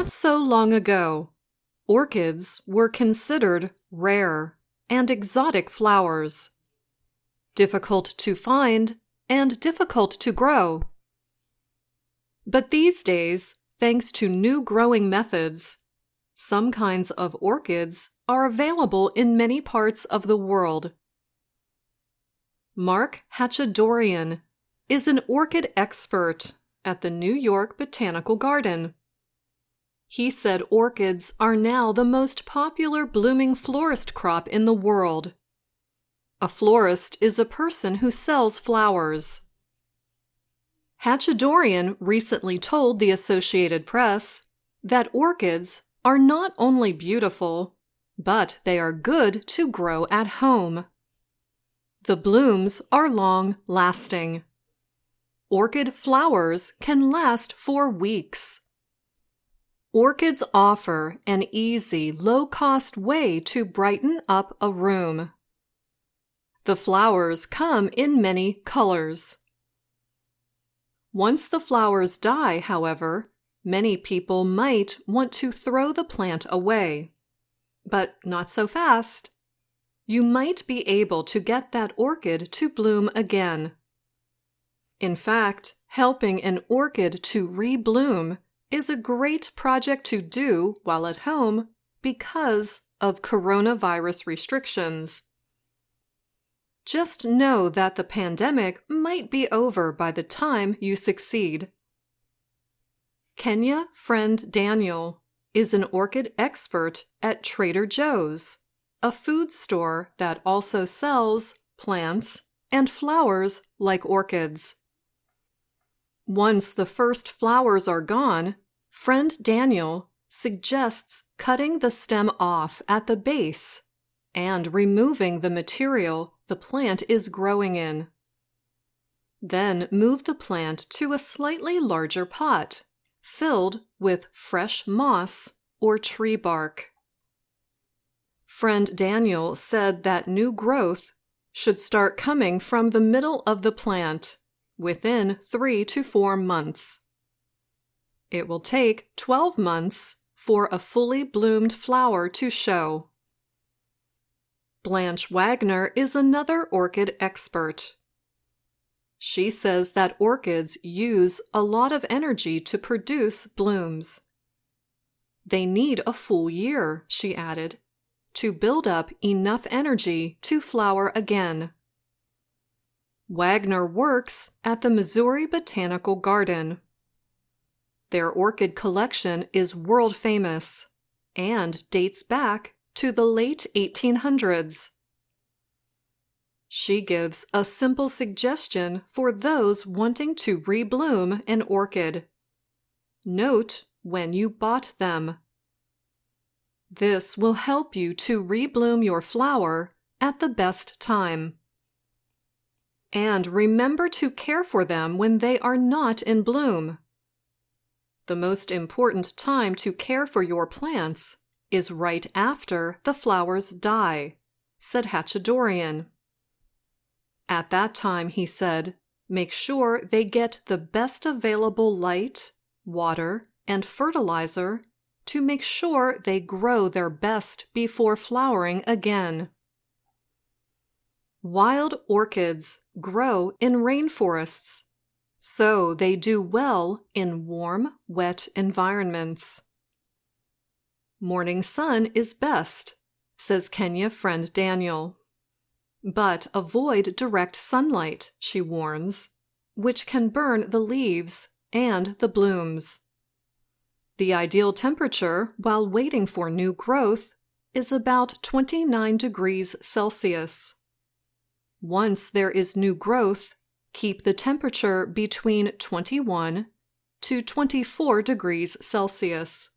Not so long ago, orchids were considered rare and exotic flowers, difficult to find and difficult to grow. But these days, thanks to new growing methods, some kinds of orchids are available in many parts of the world. Mark Hatchadorian is an orchid expert at the New York Botanical Garden. He said orchids are now the most popular blooming florist crop in the world. A florist is a person who sells flowers. Hatchadorian recently told the Associated Press that orchids are not only beautiful, but they are good to grow at home. The blooms are long-lasting. Orchid flowers can last for weeks. Orchids offer an easy, low-cost way to brighten up a room. The flowers come in many colors. Once the flowers die, however, many people might want to throw the plant away. But not so fast. You might be able to get that orchid to bloom again. In fact, helping an orchid to rebloom is a great project to do while at home because of coronavirus restrictions. Just know that the pandemic might be over by the time you succeed. Kenya friend Daniel is an orchid expert at Trader Joe's, a food store that also sells plants and flowers like orchids. Once the first flowers are gone, friend Daniel suggests cutting the stem off at the base and removing the material the plant is growing in. Then move the plant to a slightly larger pot, filled with fresh moss or tree bark. Friend Daniel said that new growth should start coming from the middle of the plant within 3 to 4 months. It will take 12 months for a fully bloomed flower to show. Blanche Wagner is another orchid expert. She says that orchids use a lot of energy to produce blooms. They need a full year, she added, to build up enough energy to flower again. Wagner works at the Missouri Botanical Garden. Their orchid collection is world famous and dates back to the late 1800s. She gives a simple suggestion for those wanting to rebloom an orchid. Note when you bought them. This will help you to rebloom your flower at the best time. And remember to care for them when they are not in bloom. The most important time to care for your plants is right after the flowers die, said Hatchadorian. At that time, he said, make sure they get the best available light, water, and fertilizer to make sure they grow their best before flowering again. Wild orchids grow in rainforests, so they do well in warm, wet environments. Morning sun is best, says Kenya friend Daniel. But avoid direct sunlight, she warns, which can burn the leaves and the blooms. The ideal temperature while waiting for new growth is about 29 degrees Celsius. Once there is new growth, keep the temperature between 21 to 24 degrees Celsius.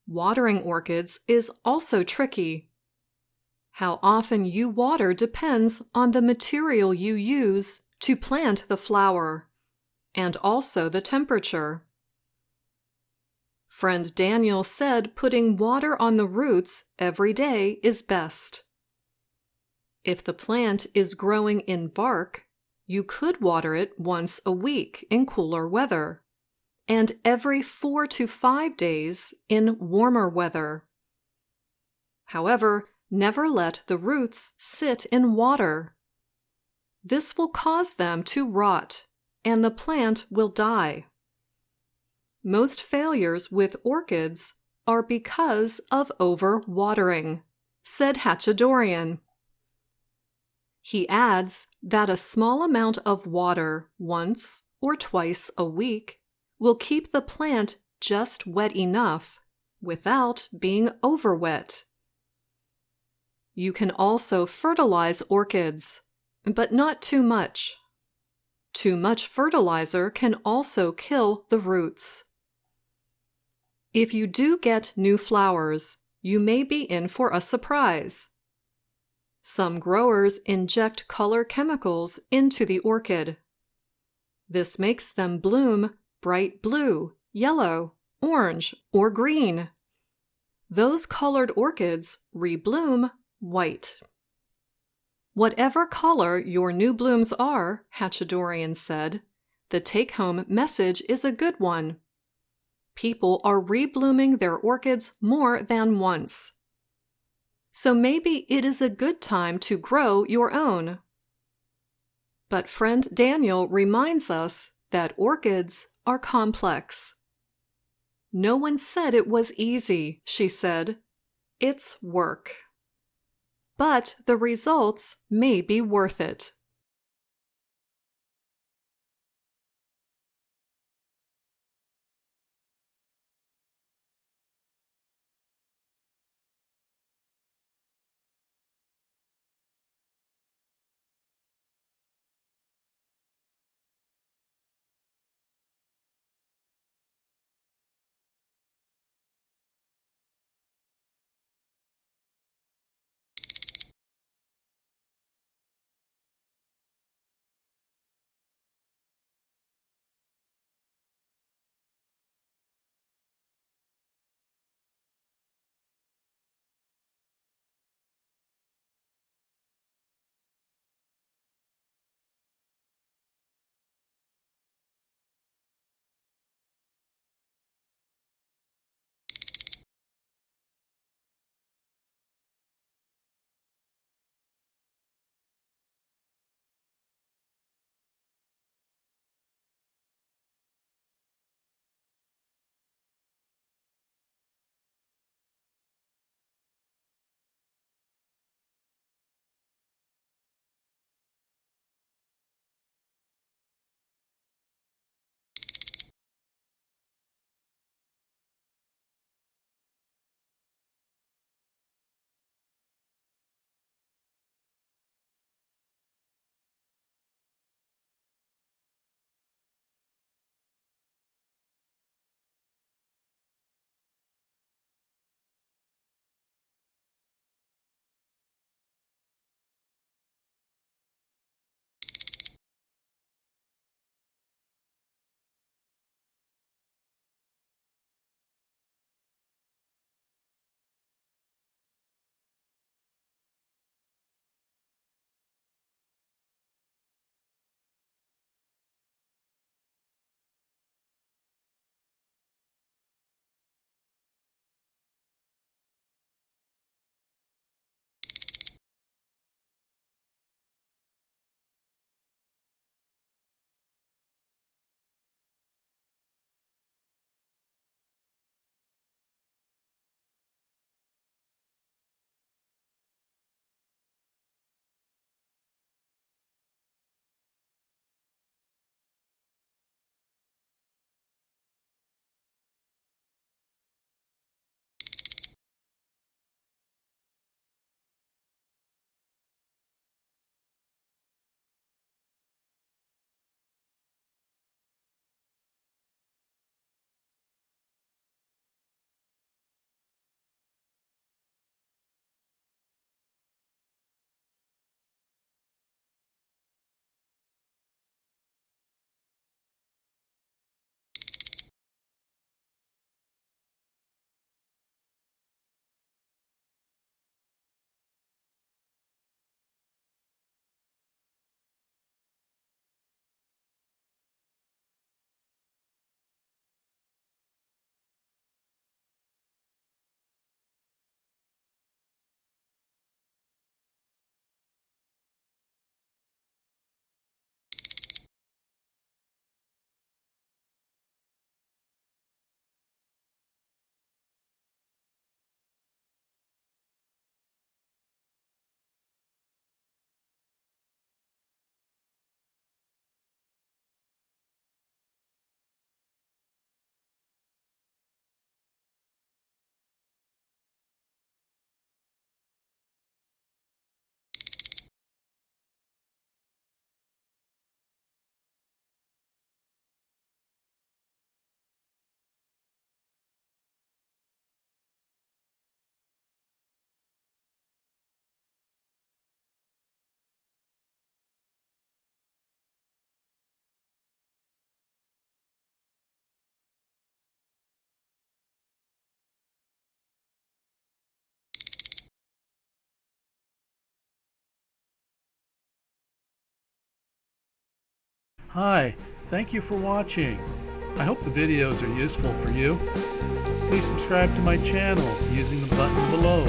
Watering orchids is also tricky. How often you water depends on the material you use to plant the flower, and also the temperature. Friend Daniel said putting water on the roots every day is best. If the plant is growing in bark, you could water it once a week in cooler weather, and every 4 to 5 days in warmer weather. However, never let the roots sit in water. This will cause them to rot, and the plant will die. Most failures with orchids are because of overwatering, said Hatchadorian. He adds that a small amount of water once or twice a week will keep the plant just wet enough without being overwet. You can also fertilize orchids, but not too much. Too much fertilizer can also kill the roots. If you do get new flowers, you may be in for a surprise. Some growers inject color chemicals into the orchid. This makes them bloom bright blue, yellow, orange, or green. Those colored orchids rebloom white. Whatever color your new blooms are, Hatchadorian said, the take-home message is a good one. People are reblooming their orchids more than once. So maybe it is a good time to grow your own. But friend Daniel reminds us that orchids are complex. No one said it was easy, she said. It's work. But the results may be worth it. Hi, thank you for watching. I hope the videos are useful for you. Please subscribe to my channel using the button below.